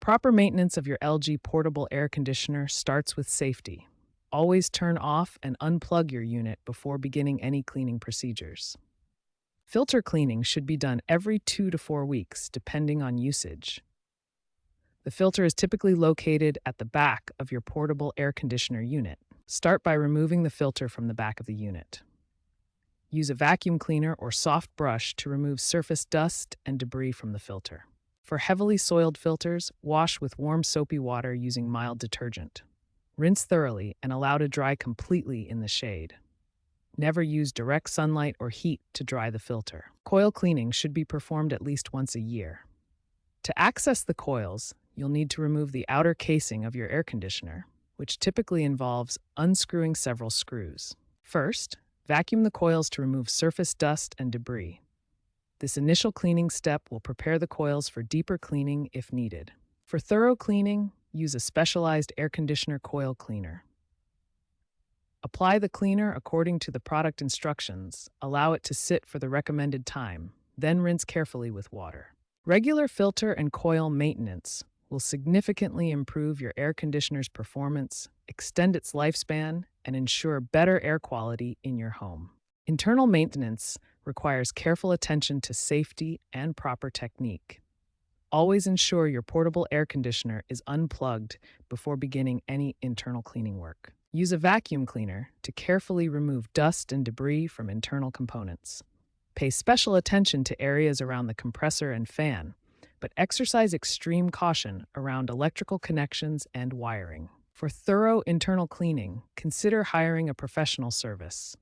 Proper maintenance of your LG portable air conditioner starts with safety. Always turn off and unplug your unit before beginning any cleaning procedures. Filter cleaning should be done every 2 to 4 weeks, depending on usage. The filter is typically located at the back of your portable air conditioner unit. Start by removing the filter from the back of the unit. Use a vacuum cleaner or soft brush to remove surface dust and debris from the filter. For heavily soiled filters, wash with warm soapy water using mild detergent. Rinse thoroughly and allow to dry completely in the shade. Never use direct sunlight or heat to dry the filter. Coil cleaning should be performed at least once a year. To access the coils, you'll need to remove the outer casing of your air conditioner, which typically involves unscrewing several screws. First, vacuum the coils to remove surface dust and debris. This initial cleaning step will prepare the coils for deeper cleaning if needed. For thorough cleaning, use a specialized air conditioner coil cleaner. Apply the cleaner according to the product instructions, allow it to sit for the recommended time, then rinse carefully with water. Regular filter and coil maintenance will significantly improve your air conditioner's performance, extend its lifespan, and ensure better air quality in your home. Internal maintenance requires careful attention to safety and proper technique. Always ensure your portable air conditioner is unplugged before beginning any internal cleaning work. Use a vacuum cleaner to carefully remove dust and debris from internal components. Pay special attention to areas around the compressor and fan, but exercise extreme caution around electrical connections and wiring. For thorough internal cleaning, consider hiring a professional service.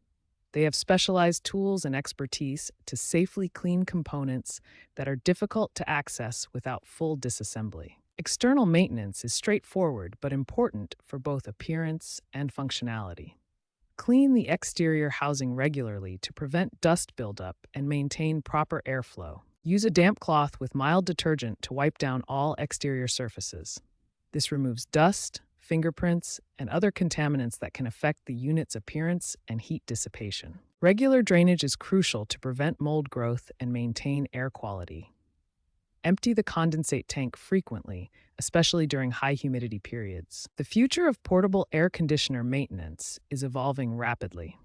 They have specialized tools and expertise to safely clean components that are difficult to access without full disassembly. External maintenance is straightforward but important for both appearance and functionality. Clean the exterior housing regularly to prevent dust buildup and maintain proper airflow. Use a damp cloth with mild detergent to wipe down all exterior surfaces. This removes dust, fingerprints, and other contaminants that can affect the unit's appearance and heat dissipation. Regular drainage is crucial to prevent mold growth and maintain air quality. Empty the condensate tank frequently, especially during high humidity periods. The future of portable air conditioner maintenance is evolving rapidly.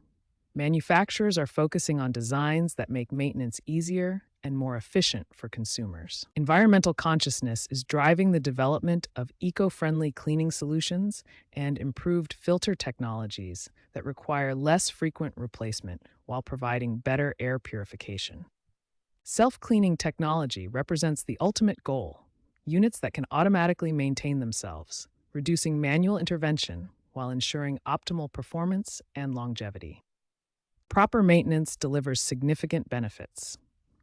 Manufacturers are focusing on designs that make maintenance easier and more efficient for consumers. Environmental consciousness is driving the development of eco-friendly cleaning solutions and improved filter technologies that require less frequent replacement while providing better air purification. Self-cleaning technology represents the ultimate goal: units that can automatically maintain themselves, reducing manual intervention while ensuring optimal performance and longevity. Proper maintenance delivers significant benefits.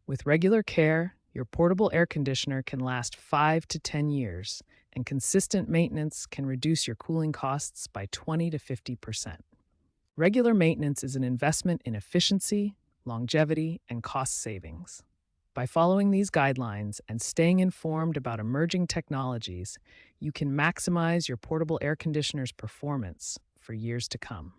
With regular care, your portable air conditioner can last 5 to 10 years, and consistent maintenance can reduce your cooling costs by 20 to 50%. Regular maintenance is an investment in efficiency, longevity, and cost savings. By following these guidelines and staying informed about emerging technologies, you can maximize your portable air conditioner's performance for years to come.